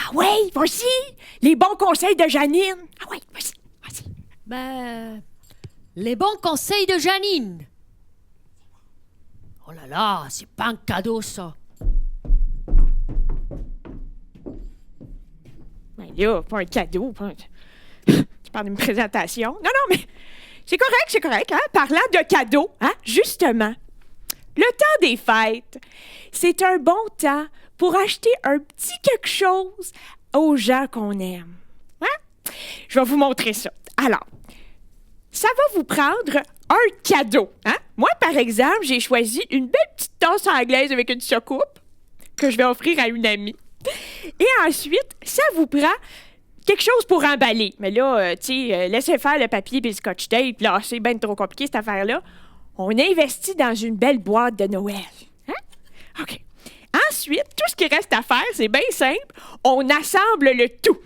Ah ouais, voici les bons conseils de Janine. Ah ouais, voici. Ben, les bons conseils de Janine. Oh là là, c'est pas un cadeau, ça. Ben là, pas un cadeau. Tu parles d'une présentation. Non, mais c'est correct, hein? Parlant de cadeaux, hein? Justement, le temps des fêtes, c'est un bon temps pour acheter un petit quelque chose aux gens qu'on aime. Hein? Je vais vous montrer ça. Alors, ça va vous prendre un cadeau. Hein? Moi, par exemple, j'ai choisi une belle petite tasse anglaise avec une soucoupe que je vais offrir à une amie. Et ensuite, ça vous prend quelque chose pour emballer. Mais là, laissez faire le papier et le scotch tape. Là, c'est bien trop compliqué, cette affaire-là. On investit dans une belle boîte de Noël. Hein? OK. Ensuite, tout ce qui reste à faire, c'est bien simple. On assemble le tout.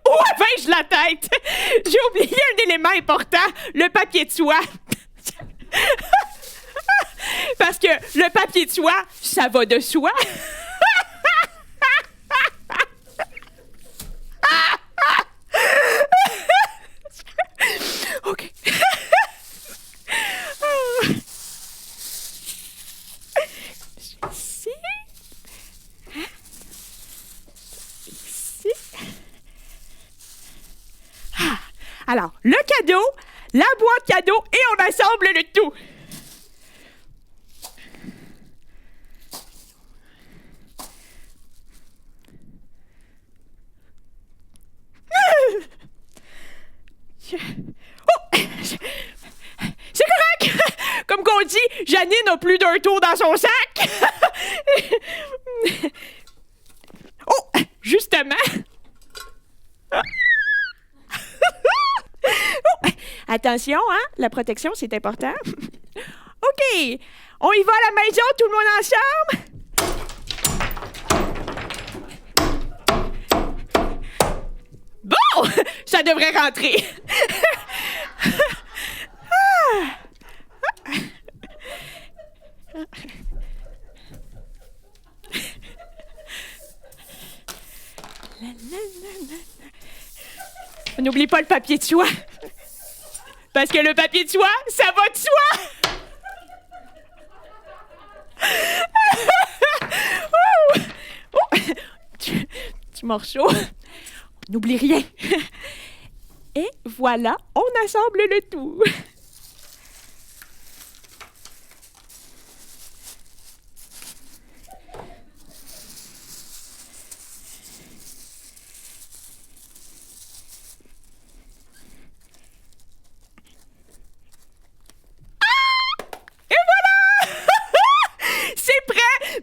Où avais-je la tête? J'ai oublié un élément important, le papier de soie. Parce que le papier de soie, ça va de soi. OK. Ici. Ici. Alors, le cadeau, la boîte cadeau et on assemble le tout. Oh! C'est correct! Comme qu'on dit, Janine n'a plus d'un tour dans son sac. Oh! Justement. Oh! Attention, hein? La protection, c'est important. OK. On y va à la maison, tout le monde ensemble? Bon! Ça devrait rentrer. N'oublie pas le papier de soie. Parce que le papier de soie, ça va de soi. Petit morceau. On n'oublie rien. Et voilà, on assemble le tout.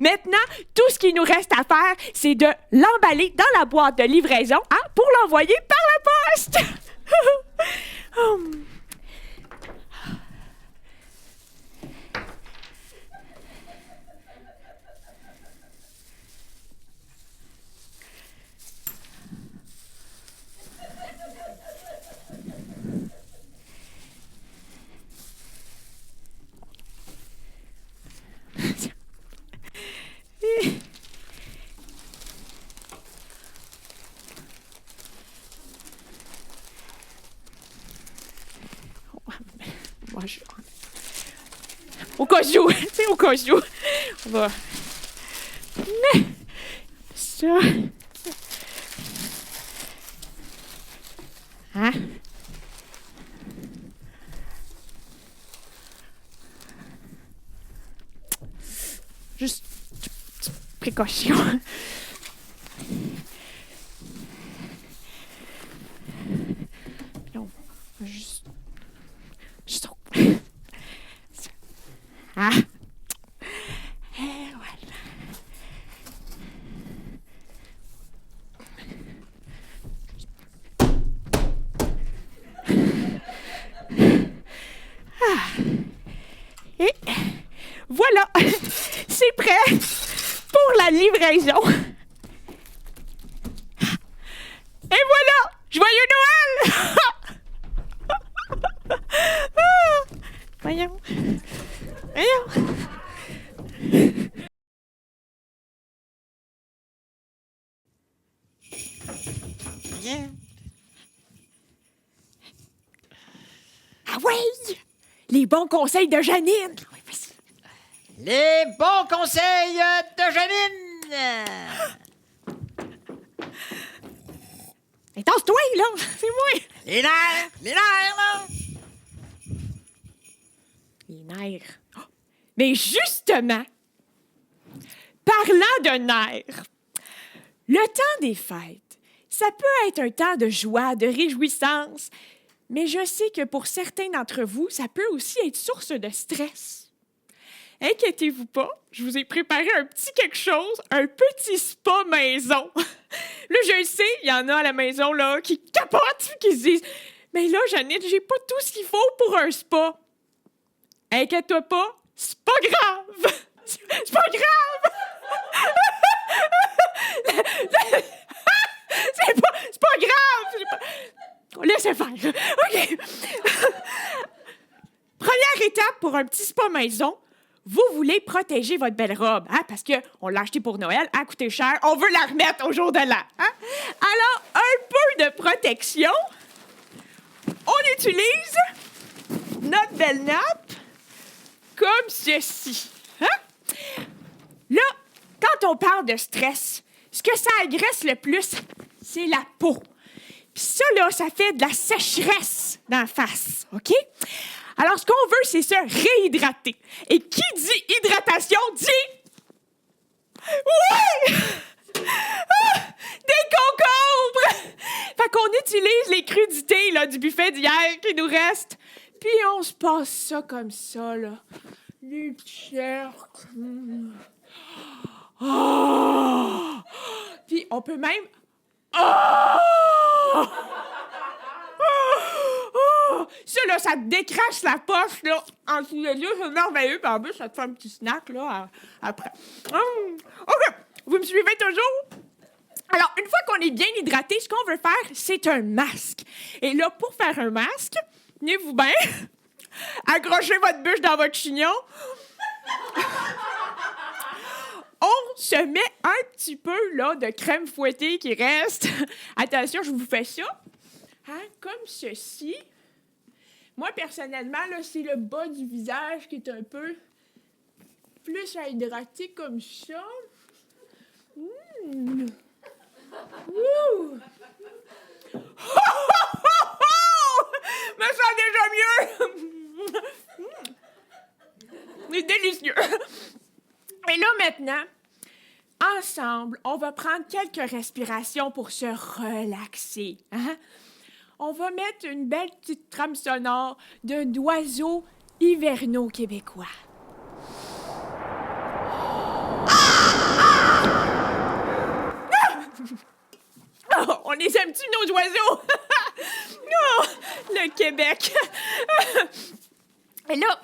Maintenant, tout ce qu'il nous reste à faire, c'est de l'emballer dans la boîte de livraison pour l'envoyer par la poste. Moi, au cas où, tu sais, au cas où, on va... Ça... Hein? Juste petite précaution. Puis on va juste... Ah! Et voilà. Ah! la livraison. Et voilà! Joyeux Noël! Voyons. Voyons. Bien. Ah oui! Les bons conseils de Janine! Oui, vas-y. Les bons conseils de Janine! Mais tasse-toi, là! C'est moi! Les nerfs, là! Les nerfs. Oh! Mais justement, parlant de nerfs, le temps des fêtes, ça peut être un temps de joie, de réjouissance, mais je sais que pour certains d'entre vous, ça peut aussi être source de stress. Inquiétez-vous pas, je vous ai préparé un petit quelque chose, un petit spa maison. Là, je le sais, il y en a à la maison là, qui capotent, qui se disent « Mais là, Janine, j'ai pas tout ce qu'il faut pour un spa. » Inquiète-toi pas, c'est pas grave! C'est pas grave! C'est pas grave! Laissez faire. OK. Première étape pour un petit spa maison, vous voulez protéger votre belle robe, hein, parce qu'on l'a achetée pour Noël, elle a coûté cher, on veut la remettre au jour de l'an. Hein? Alors, un peu de protection. On utilise notre belle nappe comme ceci. Hein? Là, quand on parle de stress, ce que ça agresse le plus, c'est la peau. Puis ça, là, ça fait de la sécheresse dans la face, OK? Alors, ce qu'on veut, c'est se réhydrater. Et qui dit hydratation dit... Oui! Ah! Des concombres! Fait qu'on utilise les crudités là, du buffet d'hier qui nous reste. Puis on se passe ça comme ça, là. Les cercles. Oh! Puis on peut même... Oh! Oh! Ça, là, ça te décrache la poche, là, en dessous des yeux, c'est merveilleux. Puis en plus, ça te fait un petit snack, là, après. OK, vous me suivez toujours? Alors, une fois qu'on est bien hydraté, ce qu'on veut faire, c'est un masque. Et là, pour faire un masque, tenez-vous bien, accrochez votre bûche dans votre chignon. On se met un petit peu, là, de crème fouettée qui reste. Attention, je vous fais ça. Hein, comme ceci. Moi, personnellement, là, c'est le bas du visage qui est un peu plus à hydrater comme ça. Ouh! Me sens déjà mieux! C'est délicieux! Et là, maintenant, ensemble, on va prendre quelques respirations pour se relaxer. Hein? On va mettre une belle petite trame sonore d'oiseaux hivernaux québécois. Oh, on les aime-tu, nos oiseaux? Oh, le Québec! Et là,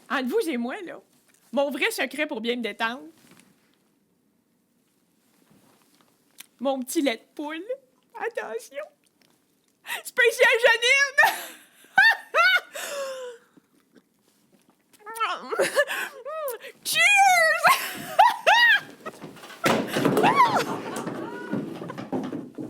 entre vous et moi, là, mon vrai secret pour bien me détendre, mon petit lait de poule. Attention! Spécial Janine!